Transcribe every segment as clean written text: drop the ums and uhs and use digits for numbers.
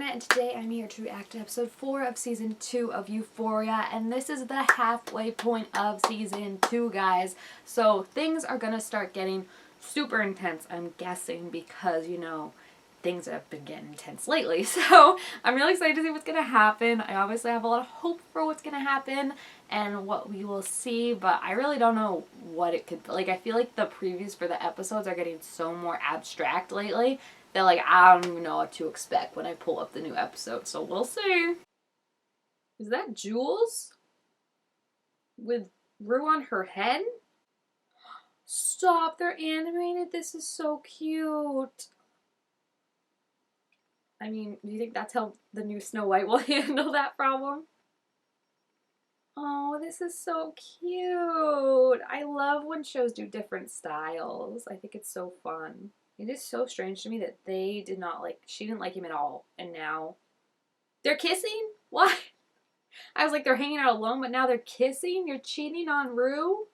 Internet, and today I'm here to react to episode 4 of season 2 of Euphoria, and this is the halfway point of season 2, guys. So things are gonna start getting super intense, I'm guessing, because, you know, things have been getting intense lately. So I'm really excited to see what's gonna happen. I obviously have a lot of hope for what's gonna happen and what we will see, but I really don't know what it could, like, I feel like the previews for the episodes are getting so more abstract lately that, like, I don't even know what to expect when I pull up the new episode, so we'll see. Is that Jules? With Rue on her head? Stop, they're animated. This is so cute. I mean, do you think that's how the new Snow White will handle that problem? Oh, this is so cute. I love when shows do different styles. I think it's so fun. It is so strange to me that they did not like, she didn't like him at all, and now they're kissing? What? I was like, they're hanging out alone, but now they're kissing? You're cheating on Rue?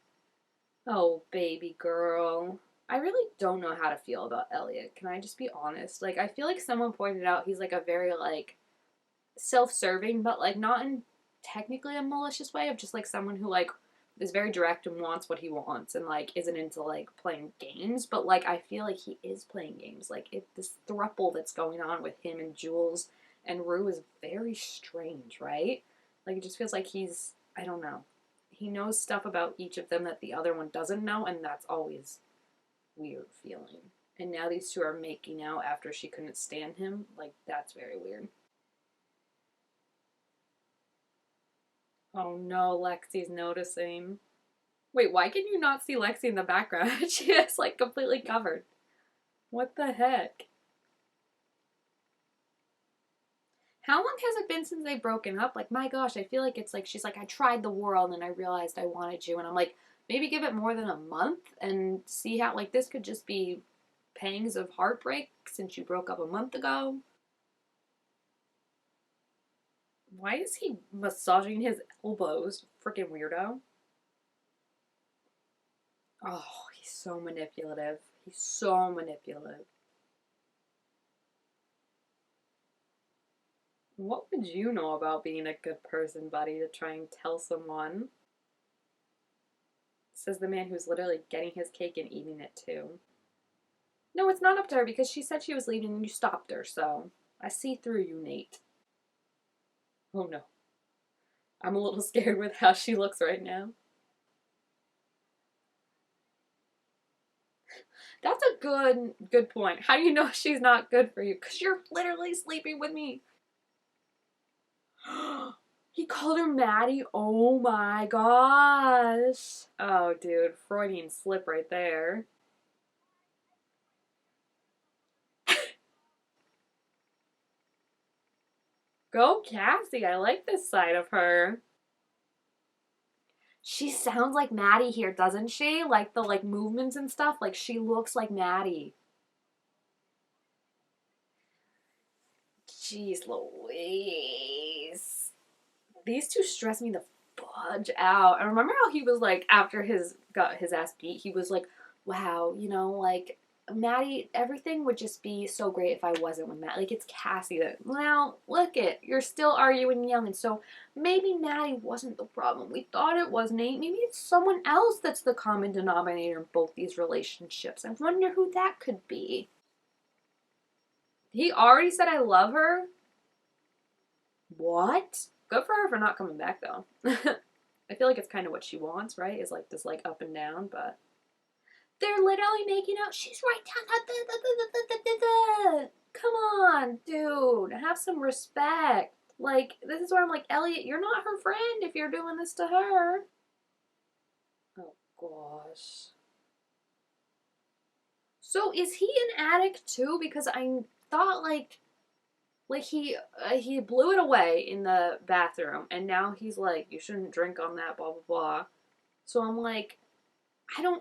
Oh, baby girl. I really don't know how to feel about Elliot. Can I just be honest? Like, I feel like someone pointed out he's, like, a very, like, self-serving, but, like, not in technically a malicious way, of just, like, someone who, like, is very direct and wants what he wants and, like, isn't into, like, playing games. But, like, I feel like he is playing games. Like, this throuple that's going on with him and Jules and Rue is very strange, right? Like, it just feels like he's, I don't know. He knows stuff about each of them that the other one doesn't know, and that's always weird feeling. And now these two are making out after she couldn't stand him. Like, that's very weird. Oh no, Lexi's noticing. Wait, why can you not see Lexi in the background? She is, like, completely covered. What the heck? How long has it been since they've broken up? Like, my gosh, I feel like it's like, she's like, I tried the world and I realized I wanted you. And I'm like, maybe give it more than a month and see how, like, this could just be pangs of heartbreak since you broke up a month ago. Why is he massaging his elbows? Freaking weirdo. Oh, he's so manipulative. He's so manipulative. What would you know about being a good person, buddy, to try and tell someone? Says the man who's literally getting his cake and eating it too. No, it's not up to her because she said she was leaving and you stopped her, so I see through you, Nate. Oh no. I'm a little scared with how she looks right now. That's a good point. How do you know she's not good for you? Because you're literally sleeping with me. He called her Maddie. Oh my gosh. Oh, dude. Freudian slip right there. Go Cassie. I like this side of her. She sounds like Maddie here, doesn't she? Like the, like, movements and stuff. Like, she looks like Maddie. Jeez Louise. These two stress me the fudge out. I remember how he was like, after his got his ass beat, he was like, wow, you know, like, Maddie, everything would just be so great if I wasn't with Matt. Like, it's Cassie that, well, look it, you're still arguing young, and so maybe Maddie wasn't the problem. We thought it was, Nate. Maybe it's someone else that's the common denominator in both these relationships. I wonder who that could be. He already said I love her? What? Good for her for not coming back, though. I feel like it's kind of what she wants, right? Is like this, like, up and down, but they're literally making out. She's right down. Come on, dude. Have some respect. Like, this is where I'm like, Elliot, you're not her friend if you're doing this to her. Oh, gosh. So, is he an addict, too? Because I thought, like he blew it away in the bathroom, and now he's like, you shouldn't drink on that, blah, blah, blah. So I'm like,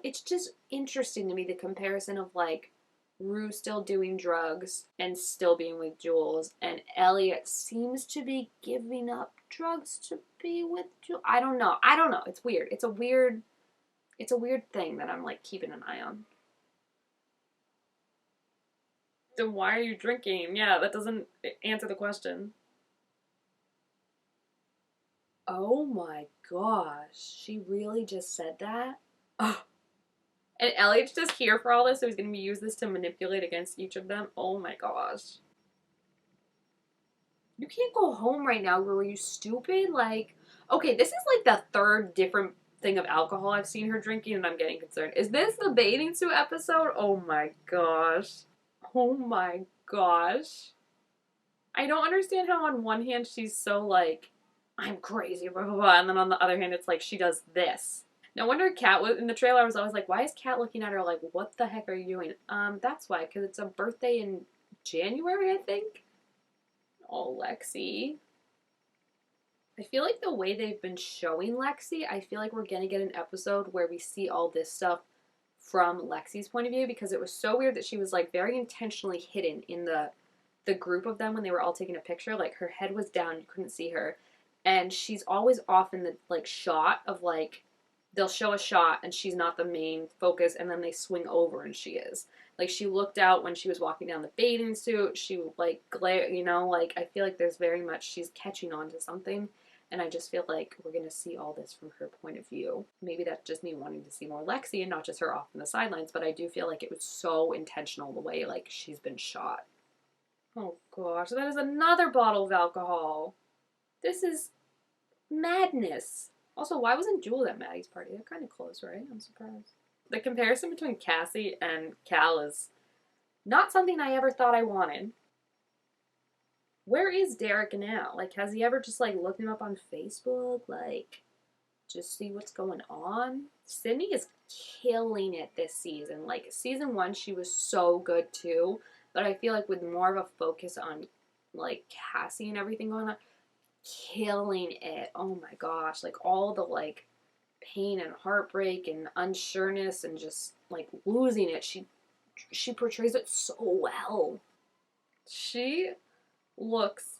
it's just interesting to me, the comparison of, like, Rue still doing drugs and still being with Jules, and Elliot seems to be giving up drugs to be with Jules. I don't know. It's weird. It's a weird thing that I'm, like, keeping an eye on. Then why are you drinking? Yeah, that doesn't answer the question. Oh my gosh. She really just said that? Oh. And Elliot's just here for all this, so he's gonna use this to manipulate against each of them. Oh my gosh. You can't go home right now, were you stupid? Like, okay, this is like the third different thing of alcohol I've seen her drinking, and I'm getting concerned. Is this the bathing suit episode? Oh my gosh. Oh my gosh. I don't understand how on one hand she's so like, I'm crazy, blah blah blah, and then on the other hand it's like she does this. No wonder Kat was in the trailer. I was always like, why is Kat looking at her like, what the heck are you doing? That's why, because it's a birthday in January, I think. Oh, Lexi. I feel like the way they've been showing Lexi, I feel like we're gonna get an episode where we see all this stuff from Lexi's point of view, because it was so weird that she was like very intentionally hidden in the group of them when they were all taking a picture. Like her head was down, you couldn't see her, and she's always off in the like shot of like they'll show a shot and she's not the main focus, and then they swing over and she is. Like she looked out when she was walking down the bathing suit. She like glare, you know, like I feel like there's very much she's catching on to something. And I just feel like we're going to see all this from her point of view. Maybe that's just me wanting to see more Lexi and not just her off in the sidelines, but I do feel like it was so intentional the way like she's been shot. Oh gosh, that is another bottle of alcohol. This is madness. Also, why wasn't Jewel at Maddie's party? They're kind of close, right? I'm surprised. The comparison between Cassie and Cal is not something I ever thought I wanted. Where is Derek now? Like, has he ever just, like, looked him up on Facebook? Like, just see what's going on? Sydney is killing it this season. Like, season 1, she was so good, too. But I feel like with more of a focus on, like, Cassie and everything going on, killing it. Oh my gosh. Like, all the, like, pain and heartbreak and unsureness and just, like, losing it. She portrays it so well. She looks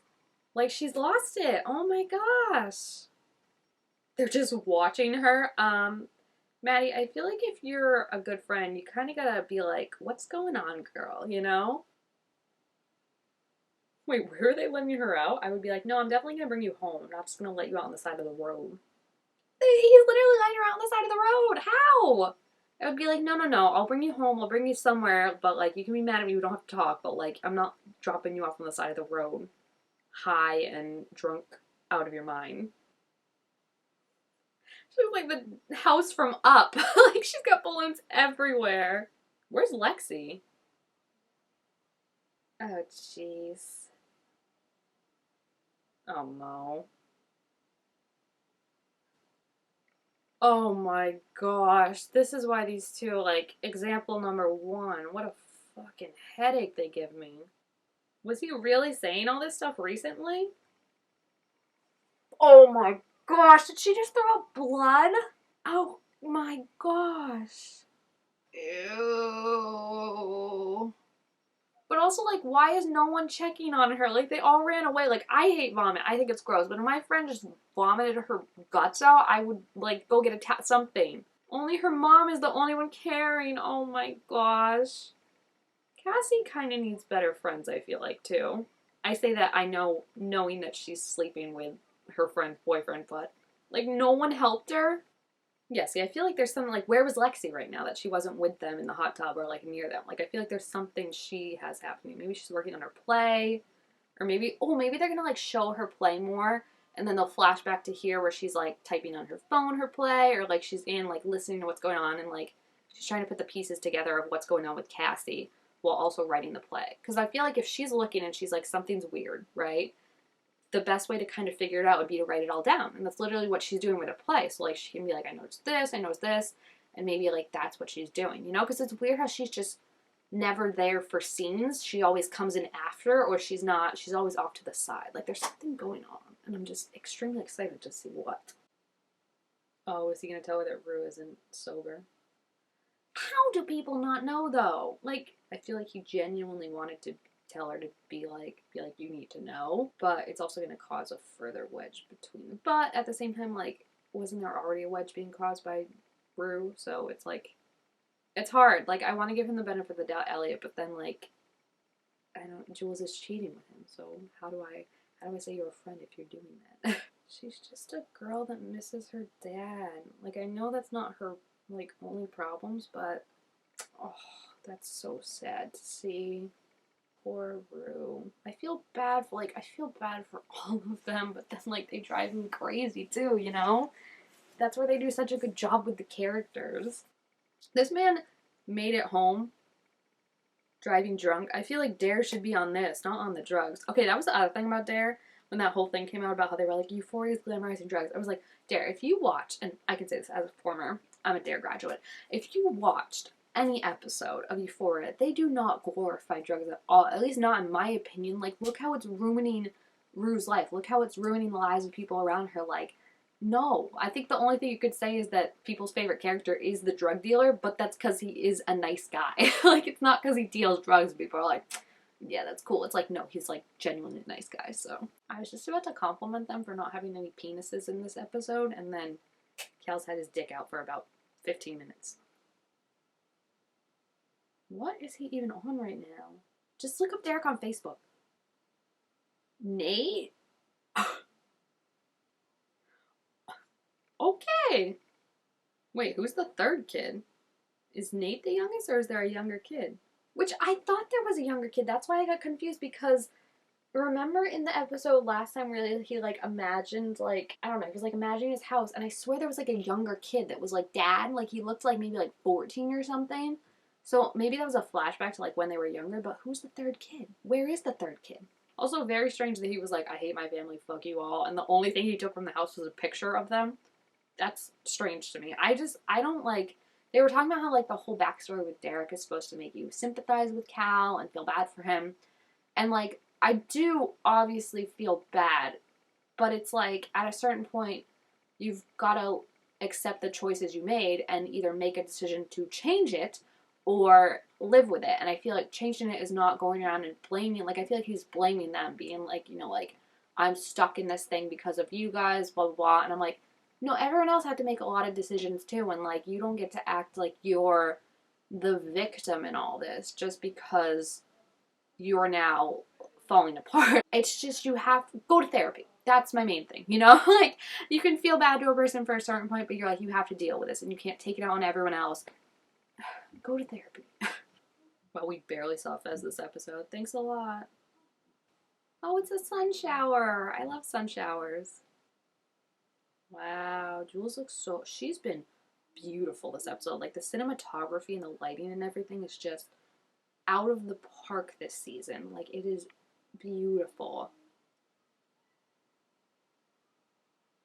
like she's lost it. Oh my gosh. They're just watching her. Maddie, I feel like if you're a good friend, you kind of gotta be like, what's going on, girl, you know? Wait, where are they letting her out? I would be like, no, I'm definitely gonna bring you home. I'm not just gonna let you out on the side of the road. He's literally letting her out on the side of the road. How? I would be like, no, no, no. I'll bring you home. I'll bring you somewhere. But, like, you can be mad at me. We don't have to talk. But, like, I'm not dropping you off on the side of the road, high and drunk out of your mind. She's like the house from Up. Like, she's got balloons everywhere. Where's Lexi? Oh, jeez. Oh, no. Oh my gosh. This is why these two, like, example number 1. What a fucking headache they give me. Was he really saying all this stuff recently? Oh my gosh. Did she just throw up blood? Oh my gosh. Ew. But also, like, why is no one checking on her? Like, they all ran away. Like, I hate vomit. I think it's gross. But if my friend just vomited her guts out, I would, like, go get something. Only her mom is the only one caring. Oh my gosh. Cassie kind of needs better friends, I feel like, too. I say that I know, knowing that she's sleeping with her friend's boyfriend, but, like, no one helped her. Yeah, see, I feel like there's something like, where was Lexi right now that she wasn't with them in the hot tub or like near them? Like, I feel like there's something she has happening. Maybe she's working on her play, or maybe, oh, maybe they're gonna like show her play more, and then they'll flash back to here where she's like typing on her phone her play, or like she's in like listening to what's going on, and like she's trying to put the pieces together of what's going on with Cassie while also writing the play. Because I feel like if she's looking and she's like, something's weird, right? The best way to kind of figure it out would be to write it all down. And that's literally what she's doing with a play. So, like, she can be like, I noticed this, and maybe, like, that's what she's doing, you know? Because it's weird how she's just never there for scenes. She always comes in after, or she's not. She's always off to the side. Like, there's something going on, and I'm just extremely excited to see what. Oh, is he going to tell her that Rue isn't sober? How do people not know, though? Like, I feel like he genuinely wanted to tell her to be like, you need to know, but it's also going to cause a further wedge between them. But at the same time, like, wasn't there already a wedge being caused by Rue? So it's like, it's hard. Like, I want to give him the benefit of the doubt, Elliot, but then, like, I don't, Jules is cheating with him, so how do I say you're a friend if you're doing that? She's just a girl that misses her dad. Like, I know that's not her, like, only problems, but, oh, that's so sad to see. Poor Rue. I feel bad for all of them, but then, like, they drive me crazy, too, you know? That's where they do such a good job with the characters. This man made it home driving drunk. I feel like Dare should be on this, not on the drugs. Okay, that was the other thing about Dare. When that whole thing came out about how they were like, Euphoria is glamorizing drugs. I was like, Dare, if you watch, and I can say this as a former, I'm a Dare graduate. If you watched any episode of Euphoria, they do not glorify drugs at all. At least not in my opinion. Like, look how it's ruining Rue's life. Look how it's ruining the lives of people around her. Like, no, I think the only thing you could say is that people's favorite character is the drug dealer, but that's because he is a nice guy. Like, it's not because he deals drugs. People are like, yeah, that's cool. It's like, no, he's like genuinely a nice guy. So I was just about to compliment them for not having any penises in this episode, and then Cal's had his dick out for about 15 minutes. What is he even on right now? Just look up Derek on Facebook. Nate? Okay. Wait, who's the third kid? Is Nate the youngest, or is there a younger kid? Which I thought there was a younger kid. That's why I got confused, because remember in the episode last time where he like imagined, like, I don't know, he was like imagining his house, and I swear there was like a younger kid that was like dad. Like, he looked like maybe like 14 or something. So maybe that was a flashback to like when they were younger, but who's the third kid? Where is the third kid? Also, very strange that he was like, I hate my family, fuck you all, and the only thing he took from the house was a picture of them. That's strange to me. I don't like, they were talking about how like the whole backstory with Derek is supposed to make you sympathize with Cal and feel bad for him. And like, I do obviously feel bad, but it's like at a certain point, you've got to accept the choices you made and either make a decision to change it or live with it. And I feel like changing it is not going around and blaming, like, I feel like he's blaming them, being like, you know, like, I'm stuck in this thing because of you guys, blah, blah, blah. And I'm like, no, everyone else had to make a lot of decisions too, and like, you don't get to act like you're the victim in all this just because you're now falling apart. It's just, you have to go to therapy. That's my main thing, you know? Like, you can feel bad to a person for a certain point, but you're like, you have to deal with this, and you can't take it out on everyone else. Go to therapy. Well, we barely saw Fez this episode. Thanks a lot. Oh, it's a sun shower. I love sun showers. Wow, Jules looks so, she's been beautiful this episode. Like, the cinematography and the lighting and everything is just out of the park this season. Like, it is beautiful.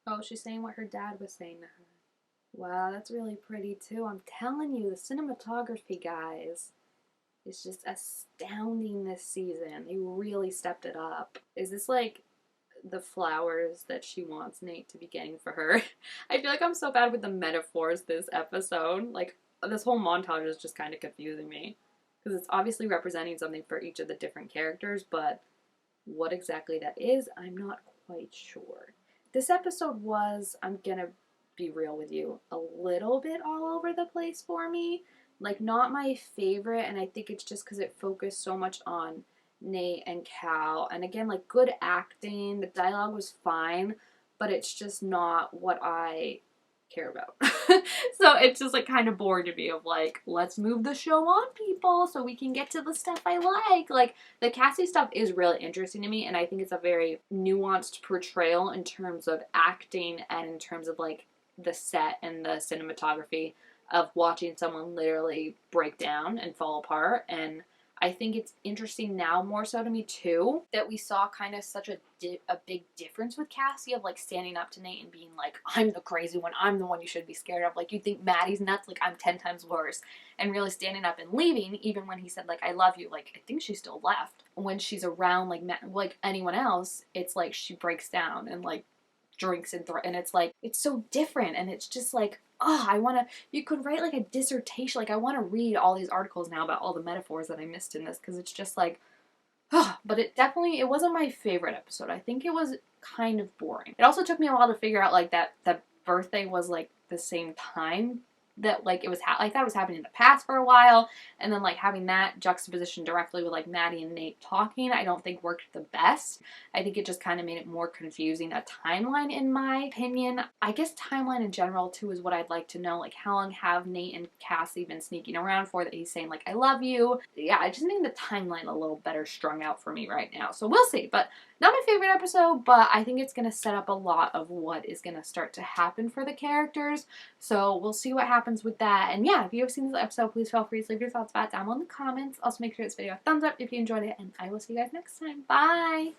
Oh, she's saying what her dad was saying to her. Wow, that's really pretty too. I'm telling you, the cinematography, guys, is just astounding this season. They really stepped it up. Is this like the flowers that she wants Nate to be getting for her? I feel like I'm so bad with the metaphors this episode. Like, this whole montage is just kind of confusing me, because it's obviously representing something for each of the different characters, but what exactly that is, I'm not quite sure. This episode was, I'm gonna be real with you, a little bit all over the place for me. Like, not my favorite, and I think it's just because it focused so much on Nate and Cal. And again, like, good acting, the dialogue was fine, but it's just not what I care about. So it's just like kind of bored to me of like, let's move the show on, people, so we can get to the stuff I like. Like, the Cassie stuff is really interesting to me, and I think it's a very nuanced portrayal in terms of acting and in terms of like the set and the cinematography of watching someone literally break down and fall apart. And I think it's interesting now more so to me too that we saw kind of such a big difference with Cassie of like standing up to Nate and being like, I'm the crazy one, I'm the one you should be scared of. Like, you think Maddie's nuts, like, I'm 10 times worse. And really standing up and leaving, even when he said like, I love you, like, I think she still left. When she's around like anyone else, it's like she breaks down and like drinks and it's like, it's so different. And it's just like, oh, you could write like a dissertation. Like, I want to read all these articles now about all the metaphors that I missed in this, because it's just like, oh, but it wasn't my favorite episode. I think it was kind of boring. It also took me a while to figure out like that birthday was like the same time that like it was like that was happening in the past for a while, and then like having that juxtaposition directly with like Maddie and Nate talking, I don't think worked the best. I think it just kind of made it more confusing a timeline in my opinion. I guess timeline in general too is what I'd like to know, like how long have Nate and Cassie been sneaking around for that he's saying like I love you. Yeah, I just need the timeline a little better strung out for me right now, so we'll see. But not my favorite episode, but I think it's going to set up a lot of what is going to start to happen for the characters. So we'll see what happens with that. And yeah, if you have seen this episode, please feel free to leave your thoughts about it down in the comments. Also make sure this video a thumbs up if you enjoyed it, and I will see you guys next time. Bye!